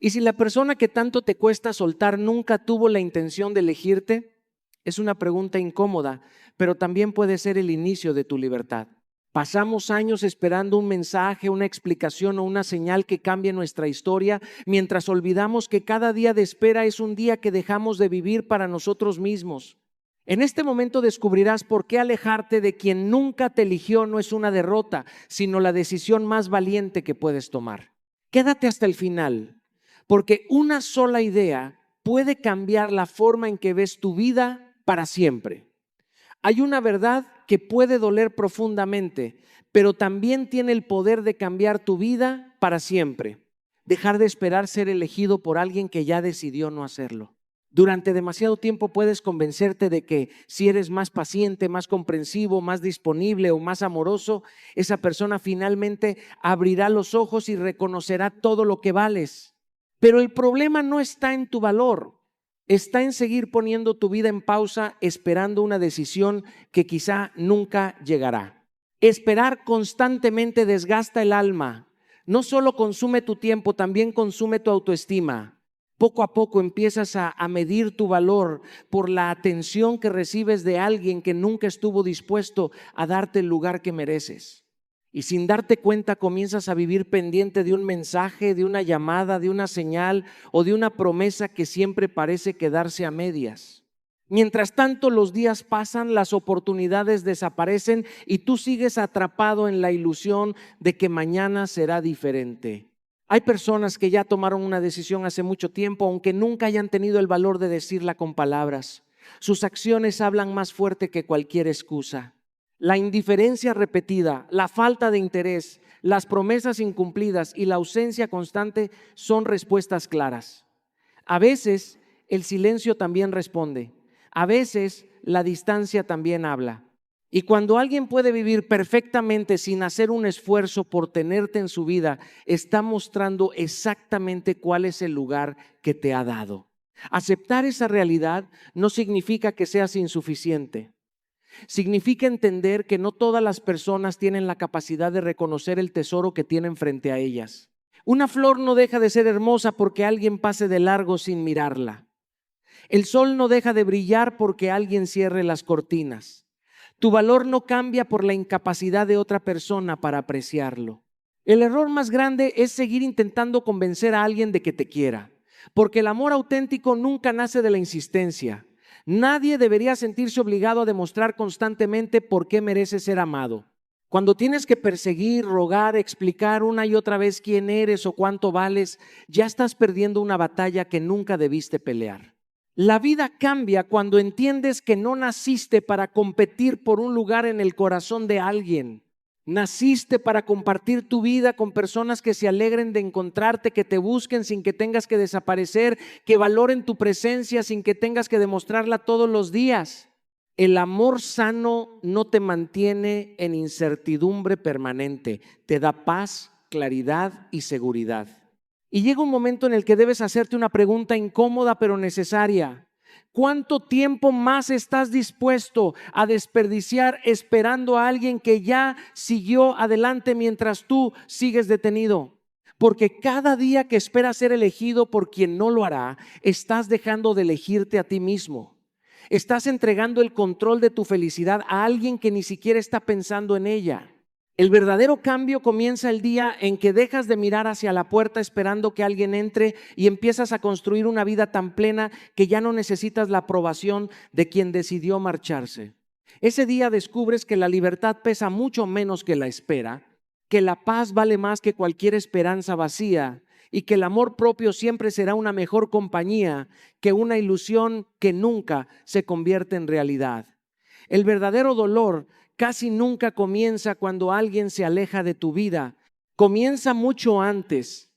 Y si la persona que tanto te cuesta soltar nunca tuvo la intención de elegirte, es una pregunta incómoda, pero también puede ser el inicio de tu libertad. Pasamos años esperando un mensaje, una explicación o una señal que cambie nuestra historia, mientras olvidamos que cada día de espera es un día que dejamos de vivir para nosotros mismos. En este momento descubrirás por qué alejarte de quien nunca te eligió no es una derrota, sino la decisión más valiente que puedes tomar. Quédate hasta el final, porque una sola idea puede cambiar la forma en que ves tu vida para siempre. Hay una verdad que puede doler profundamente, pero también tiene el poder de cambiar tu vida para siempre. Dejar de esperar ser elegido por alguien que ya decidió no hacerlo. Durante demasiado tiempo puedes convencerte de que si eres más paciente, más comprensivo, más disponible o más amoroso, esa persona finalmente abrirá los ojos y reconocerá todo lo que vales. Pero el problema no está en tu valor. Está en seguir poniendo tu vida en pausa, esperando una decisión que quizá nunca llegará. Esperar constantemente desgasta el alma. No solo consume tu tiempo, también consume tu autoestima. Poco a poco empiezas a medir tu valor por la atención que recibes de alguien que nunca estuvo dispuesto a darte el lugar que mereces. Y sin darte cuenta comienzas a vivir pendiente de un mensaje, de una llamada, de una señal o de una promesa que siempre parece quedarse a medias. Mientras tanto, los días pasan, las oportunidades desaparecen y tú sigues atrapado en la ilusión de que mañana será diferente. Hay personas que ya tomaron una decisión hace mucho tiempo, aunque nunca hayan tenido el valor de decirla con palabras. Sus acciones hablan más fuerte que cualquier excusa. La indiferencia repetida, la falta de interés, las promesas incumplidas y la ausencia constante son respuestas claras. A veces el silencio también responde. A veces la distancia también habla. Y cuando alguien puede vivir perfectamente sin hacer un esfuerzo por tenerte en su vida, está mostrando exactamente cuál es el lugar que te ha dado. Aceptar esa realidad no significa que seas insuficiente. Significa entender que no todas las personas tienen la capacidad de reconocer el tesoro que tienen frente a ellas. Una flor no deja de ser hermosa porque alguien pase de largo sin mirarla. El sol no deja de brillar porque alguien cierre las cortinas. Tu valor no cambia por la incapacidad de otra persona para apreciarlo. El error más grande es seguir intentando convencer a alguien de que te quiera, porque el amor auténtico nunca nace de la insistencia. Nadie debería sentirse obligado a demostrar constantemente por qué merece ser amado. Cuando tienes que perseguir, rogar, explicar una y otra vez quién eres o cuánto vales, ya estás perdiendo una batalla que nunca debiste pelear. La vida cambia cuando entiendes que no naciste para competir por un lugar en el corazón de alguien. Naciste para compartir tu vida con personas que se alegren de encontrarte, que te busquen sin que tengas que desaparecer, que valoren tu presencia sin que tengas que demostrarla todos los días. El amor sano no te mantiene en incertidumbre permanente, te da paz, claridad y seguridad. Y llega un momento en el que debes hacerte una pregunta incómoda pero necesaria. ¿Cuánto tiempo más estás dispuesto a desperdiciar esperando a alguien que ya siguió adelante mientras tú sigues detenido? Porque cada día que esperas ser elegido por quien no lo hará, estás dejando de elegirte a ti mismo. Estás entregando el control de tu felicidad a alguien que ni siquiera está pensando en ella. El verdadero cambio comienza el día en que dejas de mirar hacia la puerta esperando que alguien entre y empiezas a construir una vida tan plena que ya no necesitas la aprobación de quien decidió marcharse. Ese día descubres que la libertad pesa mucho menos que la espera, que la paz vale más que cualquier esperanza vacía y que el amor propio siempre será una mejor compañía que una ilusión que nunca se convierte en realidad. El verdadero dolor casi nunca comienza cuando alguien se aleja de tu vida. Comienza mucho antes,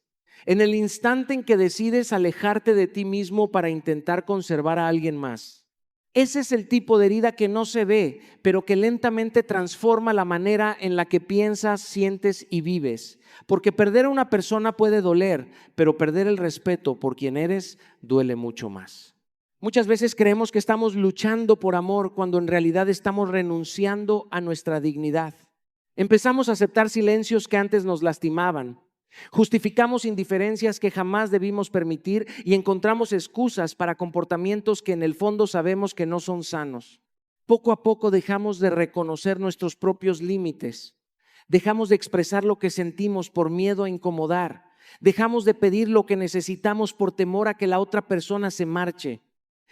en el instante en que decides alejarte de ti mismo para intentar conservar a alguien más. Ese es el tipo de herida que no se ve, pero que lentamente transforma la manera en la que piensas, sientes y vives. Porque perder a una persona puede doler, pero perder el respeto por quien eres duele mucho más. Muchas veces creemos que estamos luchando por amor cuando en realidad estamos renunciando a nuestra dignidad. Empezamos a aceptar silencios que antes nos lastimaban. Justificamos indiferencias que jamás debimos permitir y encontramos excusas para comportamientos que en el fondo sabemos que no son sanos. Poco a poco dejamos de reconocer nuestros propios límites. Dejamos de expresar lo que sentimos por miedo a incomodar. Dejamos de pedir lo que necesitamos por temor a que la otra persona se marche.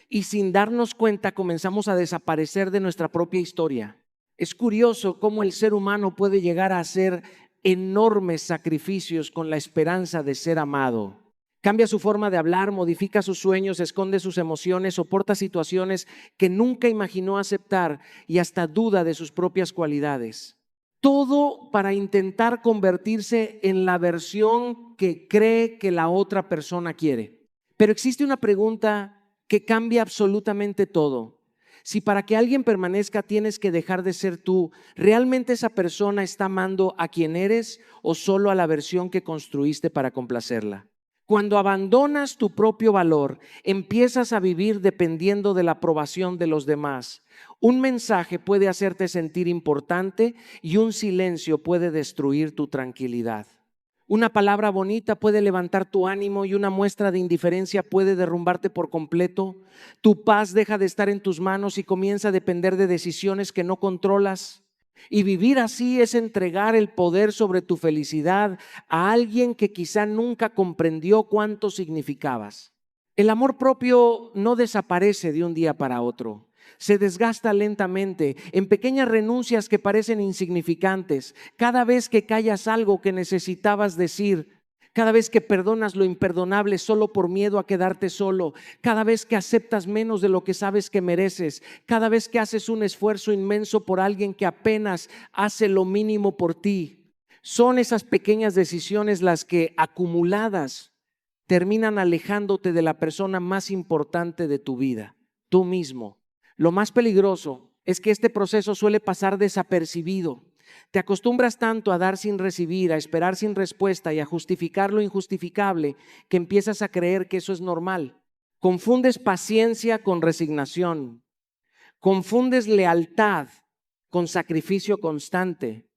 Y sin darnos cuenta comenzamos a desaparecer de nuestra propia historia. Es curioso cómo el ser humano puede llegar a hacer enormes sacrificios con la esperanza de ser amado. Cambia su forma de hablar, modifica sus sueños, esconde sus emociones, soporta situaciones que nunca imaginó aceptar y hasta duda de sus propias cualidades. Todo para intentar convertirse en la versión que cree que la otra persona quiere. Pero existe una pregunta que cambia absolutamente todo. Si para que alguien permanezca tienes que dejar de ser tú, ¿realmente esa persona está amando a quien eres o solo a la versión que construiste para complacerla? Cuando abandonas tu propio valor, empiezas a vivir dependiendo de la aprobación de los demás. Un mensaje puede hacerte sentir importante y un silencio puede destruir tu tranquilidad. Una palabra bonita puede levantar tu ánimo y una muestra de indiferencia puede derrumbarte por completo. Tu paz deja de estar en tus manos y comienza a depender de decisiones que no controlas. Y vivir así es entregar el poder sobre tu felicidad a alguien que quizá nunca comprendió cuánto significabas. El amor propio no desaparece de un día para otro. Se desgasta lentamente en pequeñas renuncias que parecen insignificantes. Cada vez que callas algo que necesitabas decir, cada vez que perdonas lo imperdonable solo por miedo a quedarte solo, cada vez que aceptas menos de lo que sabes que mereces, cada vez que haces un esfuerzo inmenso por alguien que apenas hace lo mínimo por ti. Son esas pequeñas decisiones las que, acumuladas, terminan alejándote de la persona más importante de tu vida, tú mismo. Lo más peligroso es que este proceso suele pasar desapercibido. Te acostumbras tanto a dar sin recibir, a esperar sin respuesta y a justificar lo injustificable que empiezas a creer que eso es normal. Confundes paciencia con resignación. Confundes lealtad con sacrificio constante.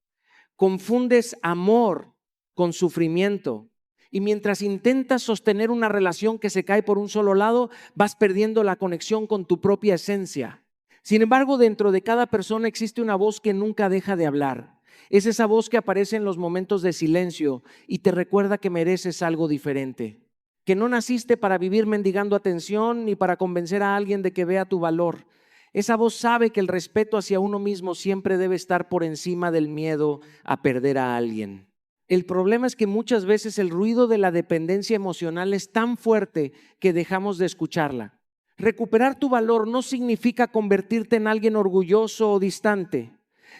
Confundes amor con sufrimiento. Y mientras intentas sostener una relación que se cae por un solo lado, vas perdiendo la conexión con tu propia esencia. Sin embargo, dentro de cada persona existe una voz que nunca deja de hablar. Es esa voz que aparece en los momentos de silencio y te recuerda que mereces algo diferente. Que no naciste para vivir mendigando atención ni para convencer a alguien de que vea tu valor. Esa voz sabe que el respeto hacia uno mismo siempre debe estar por encima del miedo a perder a alguien. El problema es que muchas veces el ruido de la dependencia emocional es tan fuerte que dejamos de escucharla. Recuperar tu valor no significa convertirte en alguien orgulloso o distante.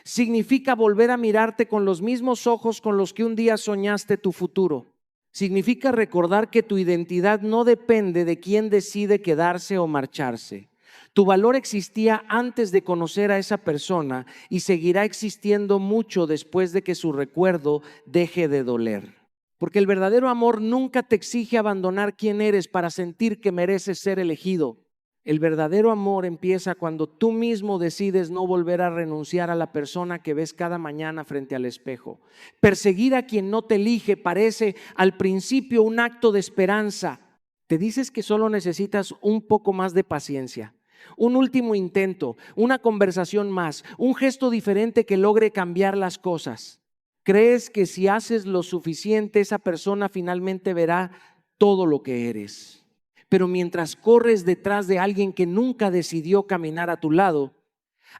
Significa volver a mirarte con los mismos ojos con los que un día soñaste tu futuro. Significa recordar que tu identidad no depende de quién decide quedarse o marcharse. Tu valor existía antes de conocer a esa persona y seguirá existiendo mucho después de que su recuerdo deje de doler. Porque el verdadero amor nunca te exige abandonar quién eres para sentir que mereces ser elegido. El verdadero amor empieza cuando tú mismo decides no volver a renunciar a la persona que ves cada mañana frente al espejo. Perseguir a quien no te elige parece al principio un acto de esperanza. Te dices que solo necesitas un poco más de paciencia. Un último intento, una conversación más, un gesto diferente que logre cambiar las cosas. Crees que si haces lo suficiente, esa persona finalmente verá todo lo que eres. Pero mientras corres detrás de alguien que nunca decidió caminar a tu lado,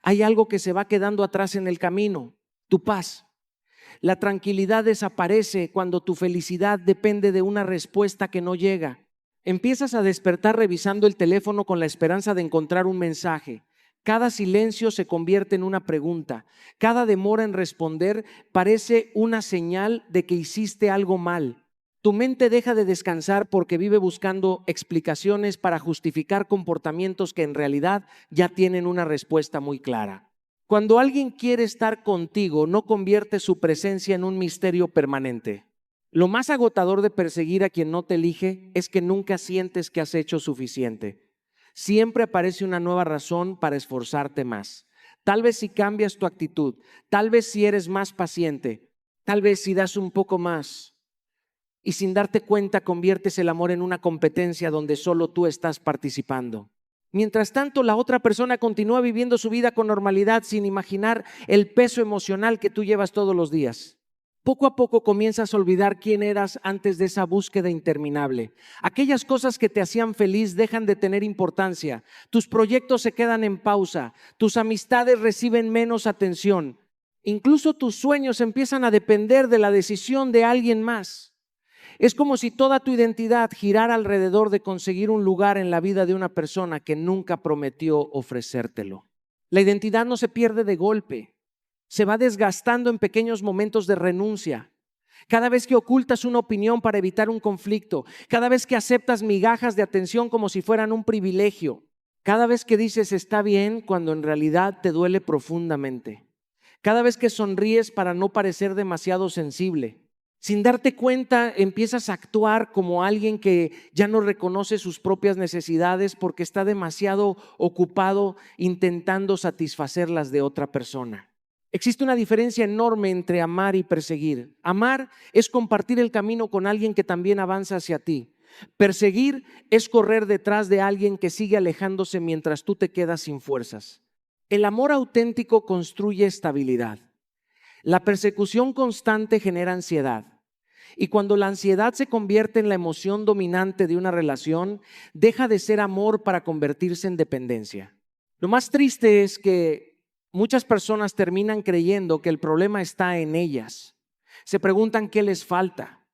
hay algo que se va quedando atrás en el camino, tu paz. La tranquilidad desaparece cuando tu felicidad depende de una respuesta que no llega. Empiezas a despertar revisando el teléfono con la esperanza de encontrar un mensaje. Cada silencio se convierte en una pregunta. Cada demora en responder parece una señal de que hiciste algo mal. Tu mente deja de descansar porque vive buscando explicaciones para justificar comportamientos que en realidad ya tienen una respuesta muy clara. Cuando alguien quiere estar contigo, no convierte su presencia en un misterio permanente. Lo más agotador de perseguir a quien no te elige es que nunca sientes que has hecho suficiente. Siempre aparece una nueva razón para esforzarte más. Tal vez si cambias tu actitud, tal vez si eres más paciente, tal vez si das un poco más. y sin darte cuenta conviertes el amor en una competencia donde solo tú estás participando. Mientras tanto, la otra persona continúa viviendo su vida con normalidad sin imaginar el peso emocional que tú llevas todos los días. Poco a poco comienzas a olvidar quién eras antes de esa búsqueda interminable. Aquellas cosas que te hacían feliz dejan de tener importancia. Tus proyectos se quedan en pausa. Tus amistades reciben menos atención. Incluso tus sueños empiezan a depender de la decisión de alguien más. Es como si toda tu identidad girara alrededor de conseguir un lugar en la vida de una persona que nunca prometió ofrecértelo. La identidad no se pierde de golpe. Se va desgastando en pequeños momentos de renuncia. Cada vez que ocultas una opinión para evitar un conflicto, cada vez que aceptas migajas de atención como si fueran un privilegio, cada vez que dices está bien cuando en realidad te duele profundamente, cada vez que sonríes para no parecer demasiado sensible. Sin darte cuenta, empiezas a actuar como alguien que ya no reconoce sus propias necesidades porque está demasiado ocupado intentando satisfacer las de otra persona. Existe una diferencia enorme entre amar y perseguir. Amar es compartir el camino con alguien que también avanza hacia ti. Perseguir es correr detrás de alguien que sigue alejándose mientras tú te quedas sin fuerzas. El amor auténtico construye estabilidad. La persecución constante genera ansiedad. Y cuando la ansiedad se convierte en la emoción dominante de una relación, deja de ser amor para convertirse en dependencia. Lo más triste es que muchas personas terminan creyendo que el problema está en ellas. Se preguntan qué les falta,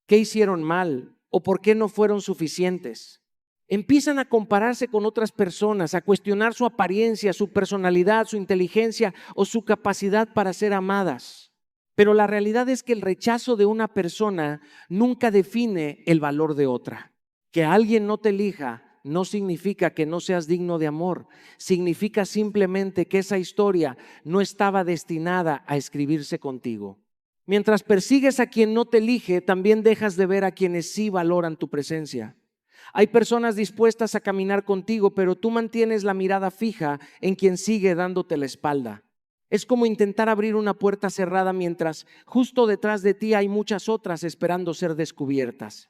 qué hicieron mal o por qué no fueron suficientes. Empiezan a compararse con otras personas, a cuestionar su apariencia, su personalidad, su inteligencia o su capacidad para ser amadas. Pero la realidad es que el rechazo de una persona nunca define el valor de otra. Que alguien no te elija no significa que no seas digno de amor. Significa simplemente que esa historia no estaba destinada a escribirse contigo. Mientras persigues a quien no te elige, también dejas de ver a quienes sí valoran tu presencia. Hay personas dispuestas a caminar contigo, pero tú mantienes la mirada fija en quien sigue dándote la espalda. Es como intentar abrir una puerta cerrada mientras justo detrás de ti hay muchas otras esperando ser descubiertas.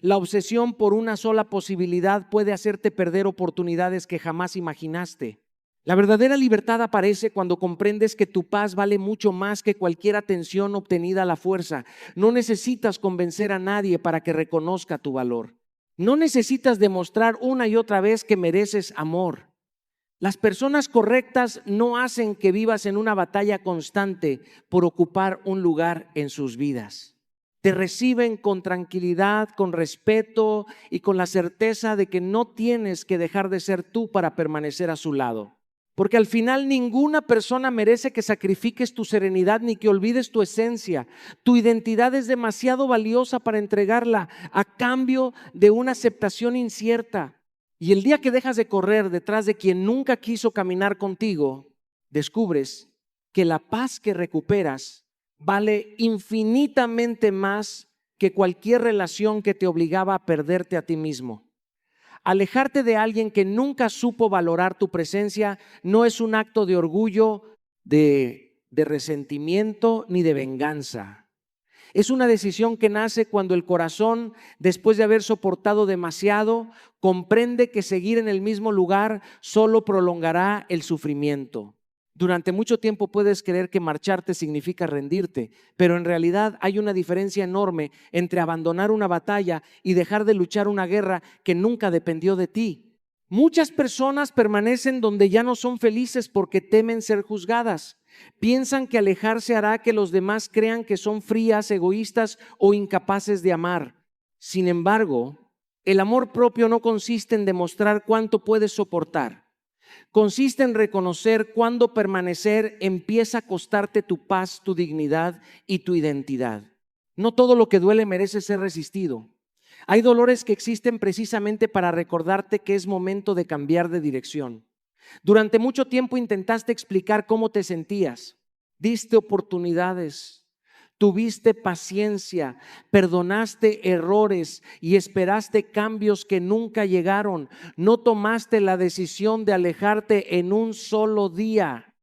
La obsesión por una sola posibilidad puede hacerte perder oportunidades que jamás imaginaste. La verdadera libertad aparece cuando comprendes que tu paz vale mucho más que cualquier atención obtenida a la fuerza. No necesitas convencer a nadie para que reconozca tu valor. No necesitas demostrar una y otra vez que mereces amor. Las personas correctas no hacen que vivas en una batalla constante por ocupar un lugar en sus vidas. Te reciben con tranquilidad, con respeto y con la certeza de que no tienes que dejar de ser tú para permanecer a su lado. Porque al final ninguna persona merece que sacrifiques tu serenidad ni que olvides tu esencia. Tu identidad es demasiado valiosa para entregarla a cambio de una aceptación incierta. Y el día que dejas de correr detrás de quien nunca quiso caminar contigo, descubres que la paz que recuperas vale infinitamente más que cualquier relación que te obligaba a perderte a ti mismo. Alejarte de alguien que nunca supo valorar tu presencia no es un acto de orgullo, de resentimiento ni de venganza. Es una decisión que nace cuando el corazón, después de haber soportado demasiado, comprende que seguir en el mismo lugar solo prolongará el sufrimiento. Durante mucho tiempo puedes creer que marcharte significa rendirte, pero en realidad hay una diferencia enorme entre abandonar una batalla y dejar de luchar una guerra que nunca dependió de ti. Muchas personas permanecen donde ya no son felices porque temen ser juzgadas. Piensan que alejarse hará que los demás crean que son frías, egoístas o incapaces de amar. Sin embargo, el amor propio no consiste en demostrar cuánto puedes soportar. Consiste en reconocer cuándo permanecer empieza a costarte tu paz, tu dignidad y tu identidad. No todo lo que duele merece ser resistido. Hay dolores que existen precisamente para recordarte que es momento de cambiar de dirección. Durante mucho tiempo intentaste explicar cómo te sentías, diste oportunidades, tuviste paciencia, perdonaste errores y esperaste cambios que nunca llegaron. No tomaste la decisión de alejarte en un solo día.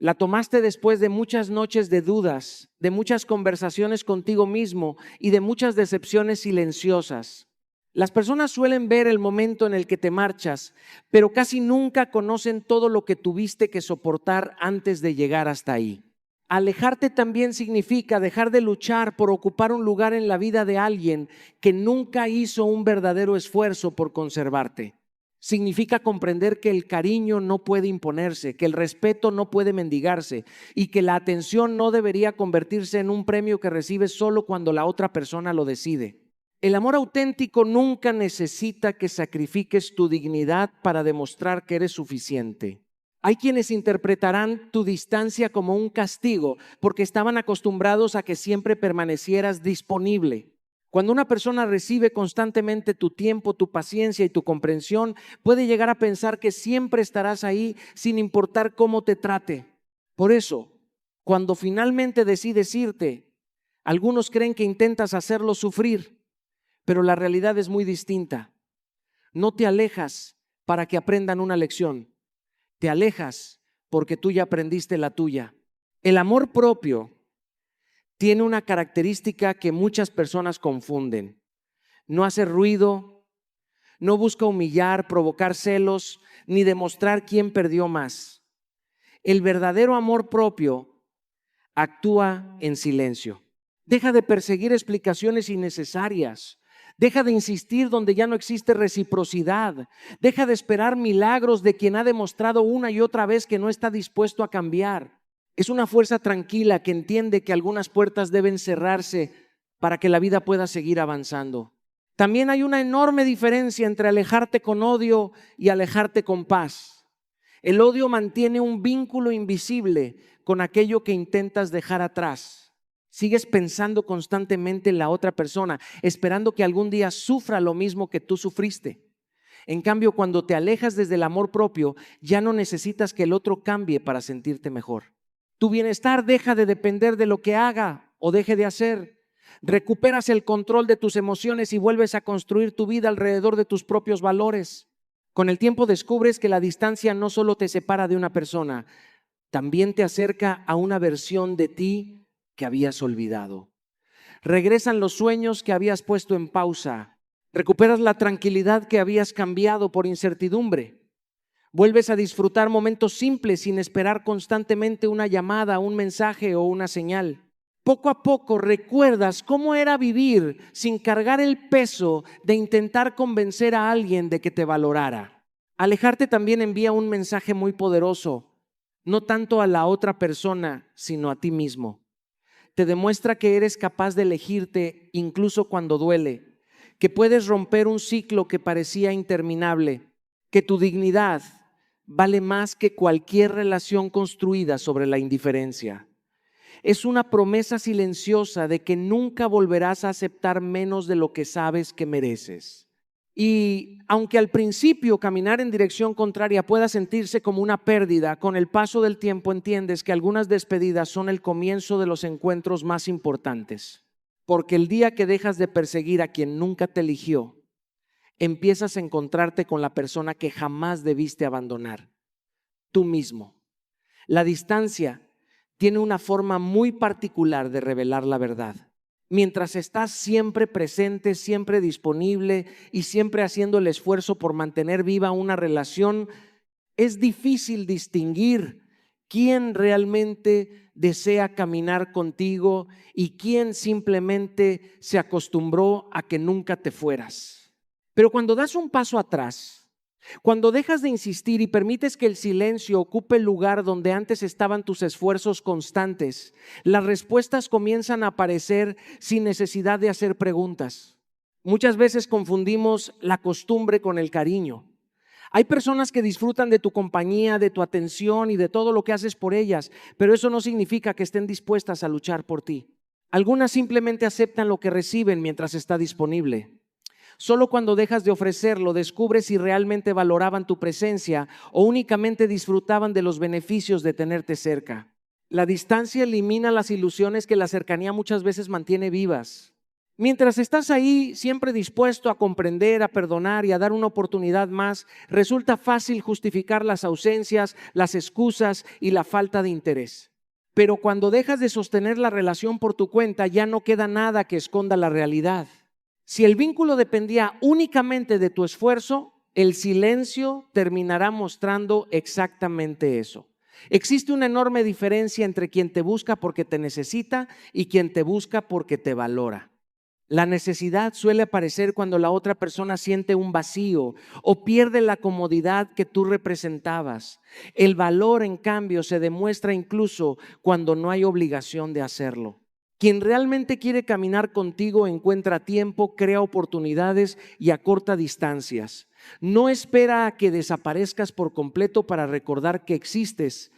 La tomaste después de muchas noches de dudas, de muchas conversaciones contigo mismo y de muchas decepciones silenciosas. Las personas suelen ver el momento en el que te marchas, pero casi nunca conocen todo lo que tuviste que soportar antes de llegar hasta ahí. Alejarte también significa dejar de luchar por ocupar un lugar en la vida de alguien que nunca hizo un verdadero esfuerzo por conservarte. Significa comprender que el cariño no puede imponerse, que el respeto no puede mendigarse y que la atención no debería convertirse en un premio que recibes solo cuando la otra persona lo decide. El amor auténtico nunca necesita que sacrifiques tu dignidad para demostrar que eres suficiente. Hay quienes interpretarán tu distancia como un castigo porque estaban acostumbrados a que siempre permanecieras disponible. Cuando una persona recibe constantemente tu tiempo, tu paciencia y tu comprensión, puede llegar a pensar que siempre estarás ahí sin importar cómo te trate. Por eso, cuando finalmente decides irte, algunos creen que intentas hacerlos sufrir, pero la realidad es muy distinta. No te alejas para que aprendan una lección. Te alejas porque tú ya aprendiste la tuya. El amor propio tiene una característica que muchas personas confunden. No hace ruido, no busca humillar, provocar celos, ni demostrar quién perdió más. El verdadero amor propio actúa en silencio. Deja de perseguir explicaciones innecesarias. Deja de insistir donde ya no existe reciprocidad. Deja de esperar milagros de quien ha demostrado una y otra vez que no está dispuesto a cambiar. Es una fuerza tranquila que entiende que algunas puertas deben cerrarse para que la vida pueda seguir avanzando. También hay una enorme diferencia entre alejarte con odio y alejarte con paz. El odio mantiene un vínculo invisible con aquello que intentas dejar atrás. Sigues pensando constantemente en la otra persona, esperando que algún día sufra lo mismo que tú sufriste. En cambio, cuando te alejas desde el amor propio, ya no necesitas que el otro cambie para sentirte mejor. Tu bienestar deja de depender de lo que haga o deje de hacer. Recuperas el control de tus emociones y vuelves a construir tu vida alrededor de tus propios valores. Con el tiempo descubres que la distancia no solo te separa de una persona, también te acerca a una versión de ti que habías olvidado. Regresan los sueños que habías puesto en pausa. Recuperas la tranquilidad que habías cambiado por incertidumbre. Vuelves a disfrutar momentos simples sin esperar constantemente una llamada, un mensaje o una señal. Poco a poco recuerdas cómo era vivir sin cargar el peso de intentar convencer a alguien de que te valorara. Alejarte también envía un mensaje muy poderoso, no tanto a la otra persona, sino a ti mismo. Te demuestra que eres capaz de elegirte incluso cuando duele, que puedes romper un ciclo que parecía interminable, que tu dignidad vale más que cualquier relación construida sobre la indiferencia. Es una promesa silenciosa de que nunca volverás a aceptar menos de lo que sabes que mereces. Y aunque al principio caminar en dirección contraria pueda sentirse como una pérdida, con el paso del tiempo entiendes que algunas despedidas son el comienzo de los encuentros más importantes. Porque el día que dejas de perseguir a quien nunca te eligió, empiezas a encontrarte con la persona que jamás debiste abandonar, tú mismo. La distancia tiene una forma muy particular de revelar la verdad. Mientras estás siempre presente, siempre disponible y siempre haciendo el esfuerzo por mantener viva una relación, es difícil distinguir quién realmente desea caminar contigo y quién simplemente se acostumbró a que nunca te fueras. Pero cuando das un paso atrás, cuando dejas de insistir y permites que el silencio ocupe el lugar donde antes estaban tus esfuerzos constantes, las respuestas comienzan a aparecer sin necesidad de hacer preguntas. Muchas veces confundimos la costumbre con el cariño. Hay personas que disfrutan de tu compañía, de tu atención y de todo lo que haces por ellas, pero eso no significa que estén dispuestas a luchar por ti. Algunas simplemente aceptan lo que reciben mientras está disponible. Solo cuando dejas de ofrecerlo descubres si realmente valoraban tu presencia o únicamente disfrutaban de los beneficios de tenerte cerca. La distancia elimina las ilusiones que la cercanía muchas veces mantiene vivas. Mientras estás ahí, siempre dispuesto a comprender, a perdonar y a dar una oportunidad más, resulta fácil justificar las ausencias, las excusas y la falta de interés. Pero cuando dejas de sostener la relación por tu cuenta, ya no queda nada que esconda la realidad. Si el vínculo dependía únicamente de tu esfuerzo, el silencio terminará mostrando exactamente eso. Existe una enorme diferencia entre quien te busca porque te necesita y quien te busca porque te valora. La necesidad suele aparecer cuando la otra persona siente un vacío o pierde la comodidad que tú representabas. El valor, en cambio, se demuestra incluso cuando no hay obligación de hacerlo. Quien realmente quiere caminar contigo encuentra tiempo, crea oportunidades y acorta distancias. No espera a que desaparezcas por completo para recordar que existes.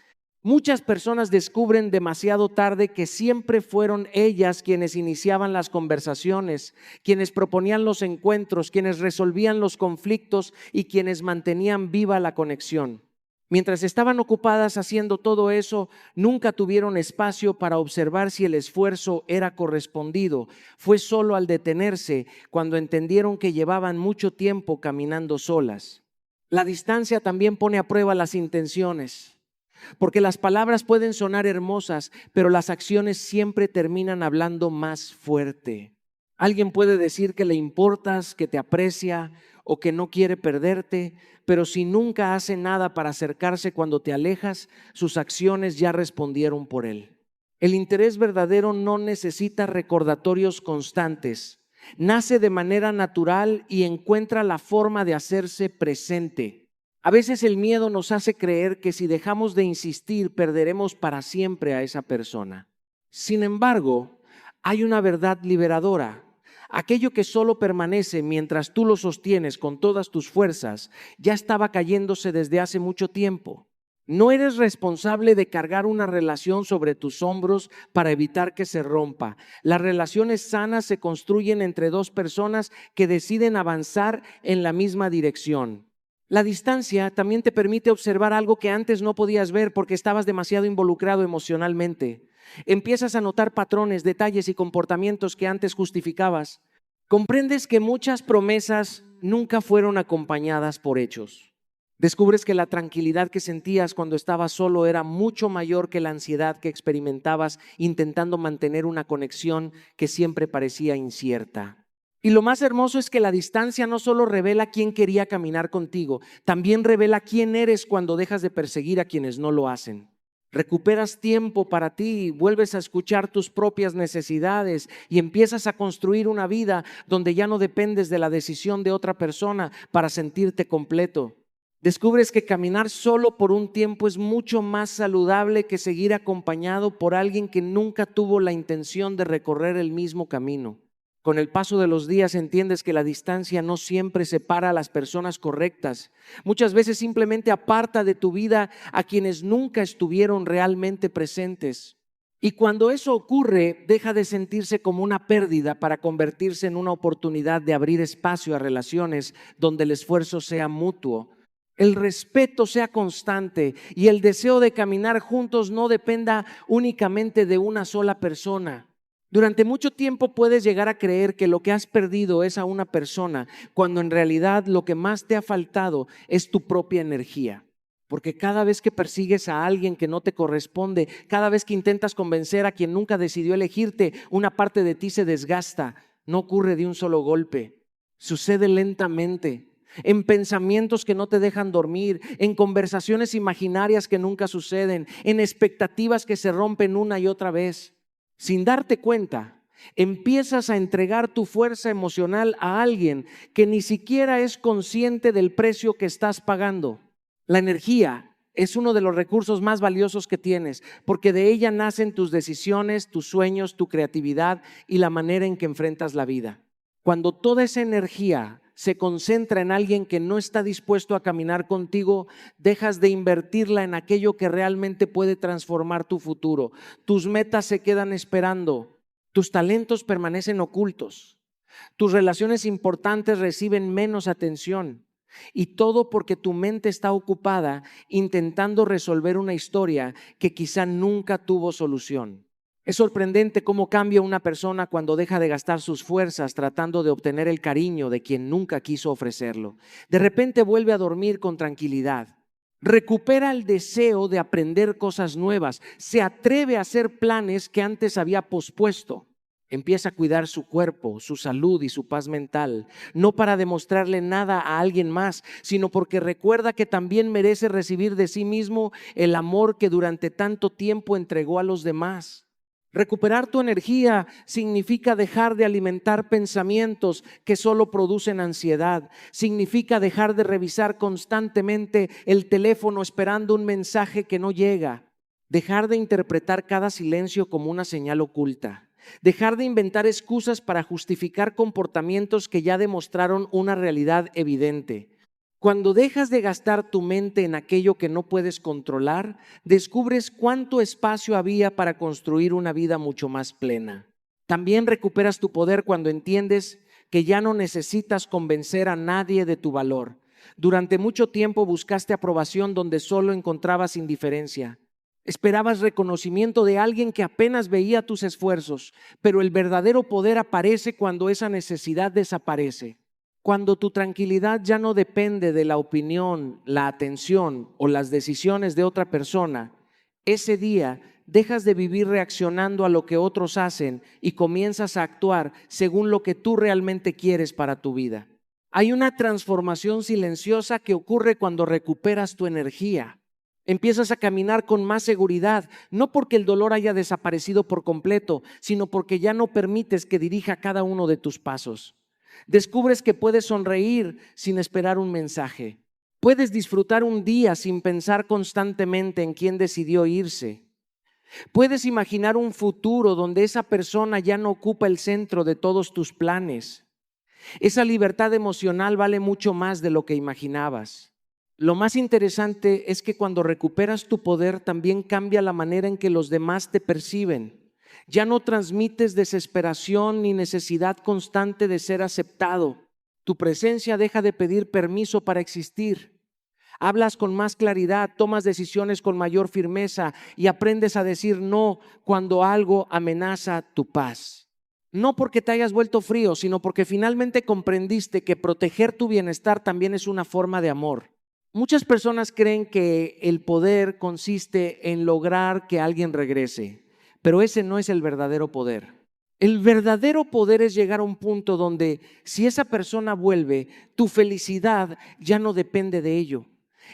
Muchas personas descubren demasiado tarde que siempre fueron ellas quienes iniciaban las conversaciones, quienes proponían los encuentros, quienes resolvían los conflictos y quienes mantenían viva la conexión. Mientras estaban ocupadas haciendo todo eso, nunca tuvieron espacio para observar si el esfuerzo era correspondido. Fue solo al detenerse cuando entendieron que llevaban mucho tiempo caminando solas. La distancia también pone a prueba las intenciones. Porque las palabras pueden sonar hermosas, pero las acciones siempre terminan hablando más fuerte. Alguien puede decir que le importas, que te aprecia o que no quiere perderte, pero si nunca hace nada para acercarse cuando te alejas, sus acciones ya respondieron por él. El interés verdadero no necesita recordatorios constantes. Nace de manera natural y encuentra la forma de hacerse presente. A veces el miedo nos hace creer que si dejamos de insistir, perderemos para siempre a esa persona. Sin embargo, hay una verdad liberadora. Aquello que solo permanece mientras tú lo sostienes con todas tus fuerzas, ya estaba cayéndose desde hace mucho tiempo. No eres responsable de cargar una relación sobre tus hombros para evitar que se rompa. Las relaciones sanas se construyen entre dos personas que deciden avanzar en la misma dirección. La distancia también te permite observar algo que antes no podías ver porque estabas demasiado involucrado emocionalmente. Empiezas a notar patrones, detalles y comportamientos que antes justificabas. Comprendes que muchas promesas nunca fueron acompañadas por hechos. Descubres que la tranquilidad que sentías cuando estabas solo era mucho mayor que la ansiedad que experimentabas intentando mantener una conexión que siempre parecía incierta. Y lo más hermoso es que la distancia no solo revela quién quería caminar contigo, también revela quién eres cuando dejas de perseguir a quienes no lo hacen. Recuperas tiempo para ti, vuelves a escuchar tus propias necesidades y empiezas a construir una vida donde ya no dependes de la decisión de otra persona para sentirte completo. Descubres que caminar solo por un tiempo es mucho más saludable que seguir acompañado por alguien que nunca tuvo la intención de recorrer el mismo camino. Con el paso de los días entiendes que la distancia no siempre separa a las personas correctas. Muchas veces simplemente aparta de tu vida a quienes nunca estuvieron realmente presentes. Y cuando eso ocurre, deja de sentirse como una pérdida para convertirse en una oportunidad de abrir espacio a relaciones donde el esfuerzo sea mutuo, el respeto sea constante y el deseo de caminar juntos no dependa únicamente de una sola persona. Durante mucho tiempo puedes llegar a creer que lo que has perdido es a una persona, cuando en realidad lo que más te ha faltado es tu propia energía. Porque cada vez que persigues a alguien que no te corresponde, cada vez que intentas convencer a quien nunca decidió elegirte, una parte de ti se desgasta. No ocurre de un solo golpe, sucede lentamente, en pensamientos que no te dejan dormir, en conversaciones imaginarias que nunca suceden, en expectativas que se rompen una y otra vez. Sin darte cuenta, empiezas a entregar tu fuerza emocional a alguien que ni siquiera es consciente del precio que estás pagando. La energía es uno de los recursos más valiosos que tienes, porque de ella nacen tus decisiones, tus sueños, tu creatividad y la manera en que enfrentas la vida. Cuando toda esa energía se concentra en alguien que no está dispuesto a caminar contigo, dejas de invertirla en aquello que realmente puede transformar tu futuro. Tus metas se quedan esperando, tus talentos permanecen ocultos, tus relaciones importantes reciben menos atención y todo porque tu mente está ocupada intentando resolver una historia que quizá nunca tuvo solución. Es sorprendente cómo cambia una persona cuando deja de gastar sus fuerzas tratando de obtener el cariño de quien nunca quiso ofrecerlo. De repente vuelve a dormir con tranquilidad. Recupera el deseo de aprender cosas nuevas. Se atreve a hacer planes que antes había pospuesto. Empieza a cuidar su cuerpo, su salud y su paz mental, no para demostrarle nada a alguien más, sino porque recuerda que también merece recibir de sí mismo el amor que durante tanto tiempo entregó a los demás. Recuperar tu energía significa dejar de alimentar pensamientos que solo producen ansiedad. Significa dejar de revisar constantemente el teléfono esperando un mensaje que no llega. Dejar de interpretar cada silencio como una señal oculta. Dejar de inventar excusas para justificar comportamientos que ya demostraron una realidad evidente. Cuando dejas de gastar tu mente en aquello que no puedes controlar, descubres cuánto espacio había para construir una vida mucho más plena. También recuperas tu poder cuando entiendes que ya no necesitas convencer a nadie de tu valor. Durante mucho tiempo buscaste aprobación donde solo encontrabas indiferencia. Esperabas reconocimiento de alguien que apenas veía tus esfuerzos, pero el verdadero poder aparece cuando esa necesidad desaparece. Cuando tu tranquilidad ya no depende de la opinión, la atención o las decisiones de otra persona, ese día dejas de vivir reaccionando a lo que otros hacen y comienzas a actuar según lo que tú realmente quieres para tu vida. Hay una transformación silenciosa que ocurre cuando recuperas tu energía. Empiezas a caminar con más seguridad, no porque el dolor haya desaparecido por completo, sino porque ya no permites que dirija cada uno de tus pasos. Descubres que puedes sonreír sin esperar un mensaje. Puedes disfrutar un día sin pensar constantemente en quién decidió irse. Puedes imaginar un futuro donde esa persona ya no ocupa el centro de todos tus planes. Esa libertad emocional vale mucho más de lo que imaginabas. Lo más interesante es que cuando recuperas tu poder también cambia la manera en que los demás te perciben. Ya no transmites desesperación ni necesidad constante de ser aceptado. Tu presencia deja de pedir permiso para existir. Hablas con más claridad, tomas decisiones con mayor firmeza y aprendes a decir no cuando algo amenaza tu paz. No porque te hayas vuelto frío, sino porque finalmente comprendiste que proteger tu bienestar también es una forma de amor. Muchas personas creen que el poder consiste en lograr que alguien regrese, pero ese no es el verdadero poder. El verdadero poder es llegar a un punto donde si esa persona vuelve, tu felicidad ya no depende de ello.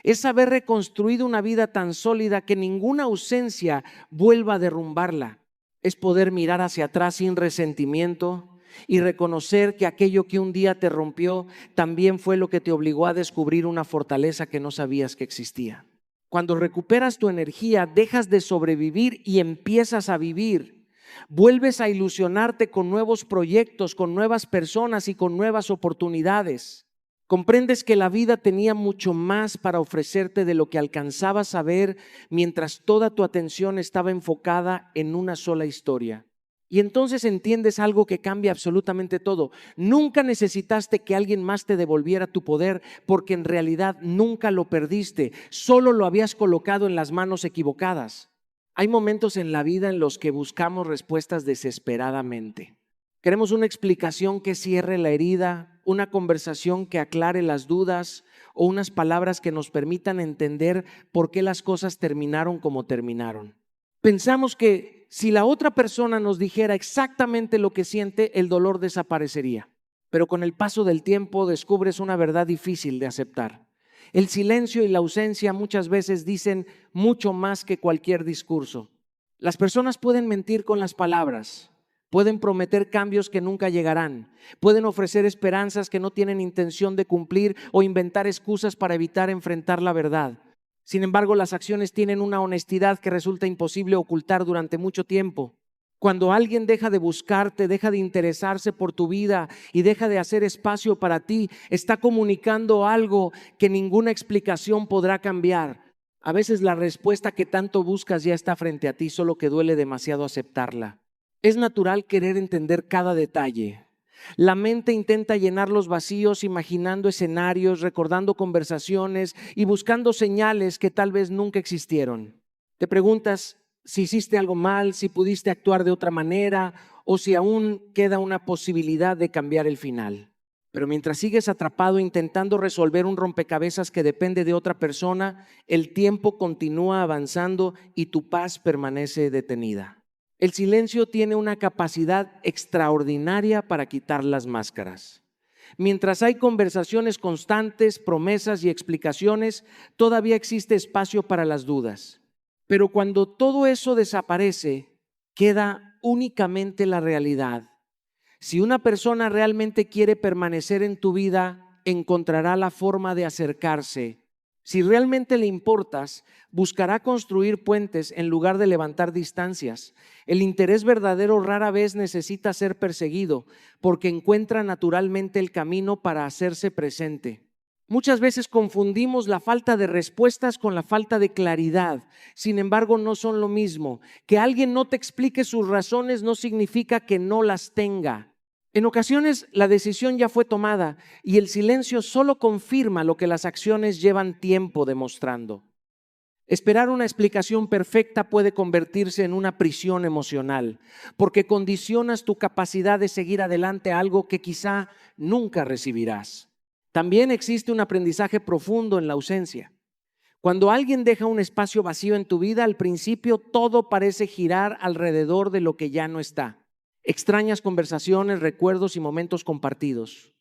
Es haber reconstruido una vida tan sólida que ninguna ausencia vuelva a derrumbarla. Es poder mirar hacia atrás sin resentimiento y reconocer que aquello que un día te rompió también fue lo que te obligó a descubrir una fortaleza que no sabías que existía. Cuando recuperas tu energía, dejas de sobrevivir y empiezas a vivir. Vuelves a ilusionarte con nuevos proyectos, con nuevas personas y con nuevas oportunidades. Comprendes que la vida tenía mucho más para ofrecerte de lo que alcanzabas a ver mientras toda tu atención estaba enfocada en una sola historia. Y entonces entiendes algo que cambia absolutamente todo. Nunca necesitaste que alguien más te devolviera tu poder porque en realidad nunca lo perdiste, solo lo habías colocado en las manos equivocadas. Hay momentos en la vida en los que buscamos respuestas desesperadamente. Queremos una explicación que cierre la herida, una conversación que aclare las dudas o unas palabras que nos permitan entender por qué las cosas terminaron como terminaron. Pensamos que si la otra persona nos dijera exactamente lo que siente, el dolor desaparecería. Pero con el paso del tiempo descubres una verdad difícil de aceptar. El silencio y la ausencia muchas veces dicen mucho más que cualquier discurso. Las personas pueden mentir con las palabras, pueden prometer cambios que nunca llegarán, pueden ofrecer esperanzas que no tienen intención de cumplir o inventar excusas para evitar enfrentar la verdad. Sin embargo, las acciones tienen una honestidad que resulta imposible ocultar durante mucho tiempo. Cuando alguien deja de buscarte, deja de interesarse por tu vida y deja de hacer espacio para ti, está comunicando algo que ninguna explicación podrá cambiar. A veces la respuesta que tanto buscas ya está frente a ti, solo que duele demasiado aceptarla. Es natural querer entender cada detalle. La mente intenta llenar los vacíos imaginando escenarios, recordando conversaciones y buscando señales que tal vez nunca existieron. Te preguntas, si hiciste algo mal, si pudiste actuar de otra manera o si aún queda una posibilidad de cambiar el final. Pero mientras sigues atrapado intentando resolver un rompecabezas que depende de otra persona, el tiempo continúa avanzando y tu paz permanece detenida. El silencio tiene una capacidad extraordinaria para quitar las máscaras. Mientras hay conversaciones constantes, promesas y explicaciones, todavía existe espacio para las dudas. Pero cuando todo eso desaparece, queda únicamente la realidad. Si una persona realmente quiere permanecer en tu vida, encontrará la forma de acercarse. Si realmente le importas, buscará construir puentes en lugar de levantar distancias. El interés verdadero rara vez necesita ser perseguido, porque encuentra naturalmente el camino para hacerse presente. Muchas veces confundimos la falta de respuestas con la falta de claridad. Sin embargo, no son lo mismo. Que alguien no te explique sus razones no significa que no las tenga. En ocasiones la decisión ya fue tomada y el silencio solo confirma lo que las acciones llevan tiempo demostrando. Esperar una explicación perfecta puede convertirse en una prisión emocional, porque condicionas tu capacidad de seguir adelante a algo que quizá nunca recibirás. También existe un aprendizaje profundo en la ausencia. Cuando alguien deja un espacio vacío en tu vida, al principio todo parece girar alrededor de lo que ya no está. Extrañas conversaciones, recuerdos y momentos compartidos.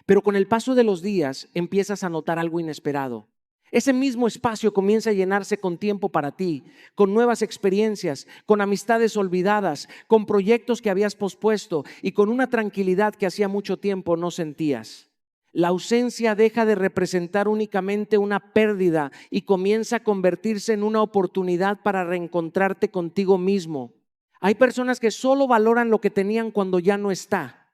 Pero con el paso de los días empiezas a notar algo inesperado. Ese mismo espacio comienza a llenarse con tiempo para ti, con nuevas experiencias, con amistades olvidadas, con proyectos que habías pospuesto y con una tranquilidad que hacía mucho tiempo no sentías. La ausencia deja de representar únicamente una pérdida y comienza a convertirse en una oportunidad para reencontrarte contigo mismo. Hay personas que solo valoran lo que tenían cuando ya no está.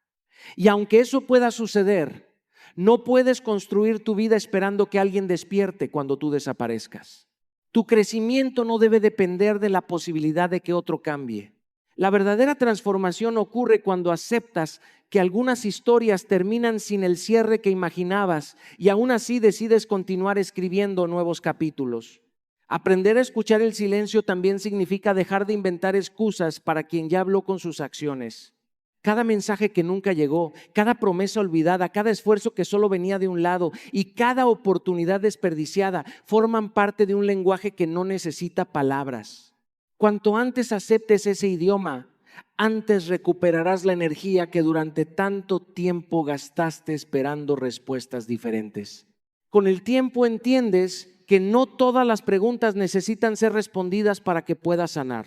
Y aunque eso pueda suceder, no puedes construir tu vida esperando que alguien despierte cuando tú desaparezcas. Tu crecimiento no debe depender de la posibilidad de que otro cambie. La verdadera transformación ocurre cuando aceptas que algunas historias terminan sin el cierre que imaginabas y aún así decides continuar escribiendo nuevos capítulos. Aprender a escuchar el silencio también significa dejar de inventar excusas para quien ya habló con sus acciones. Cada mensaje que nunca llegó, cada promesa olvidada, cada esfuerzo que solo venía de un lado y cada oportunidad desperdiciada forman parte de un lenguaje que no necesita palabras. Cuanto antes aceptes ese idioma, antes recuperarás la energía que durante tanto tiempo gastaste esperando respuestas diferentes. Con el tiempo entiendes que no todas las preguntas necesitan ser respondidas para que puedas sanar.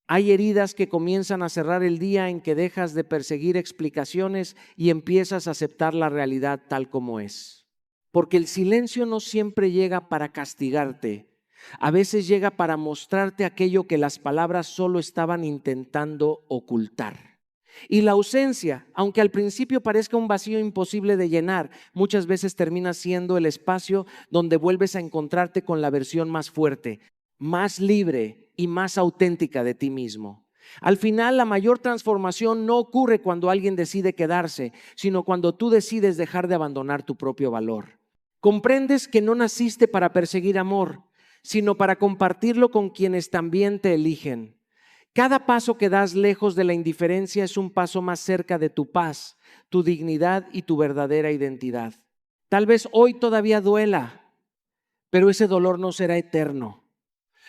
Hay heridas que comienzan a cerrar el día en que dejas de perseguir explicaciones y empiezas a aceptar la realidad tal como es. Porque el silencio no siempre llega para castigarte. A veces llega para mostrarte aquello que las palabras solo estaban intentando ocultar. Y la ausencia, aunque al principio parezca un vacío imposible de llenar, muchas veces termina siendo el espacio donde vuelves a encontrarte con la versión más fuerte, más libre y más auténtica de ti mismo. Al final, la mayor transformación no ocurre cuando alguien decide quedarse, sino cuando tú decides dejar de abandonar tu propio valor. Comprendes que no naciste para perseguir amor, sino para compartirlo con quienes también te eligen. Cada paso que das lejos de la indiferencia es un paso más cerca de tu paz, tu dignidad y tu verdadera identidad. Tal vez hoy todavía duela, pero ese dolor no será eterno.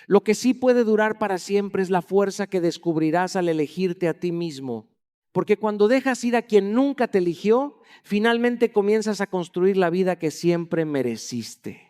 Lo que sí puede durar para siempre es la fuerza que descubrirás al elegirte a ti mismo. Porque cuando dejas ir a quien nunca te eligió, finalmente comienzas a construir la vida que siempre mereciste.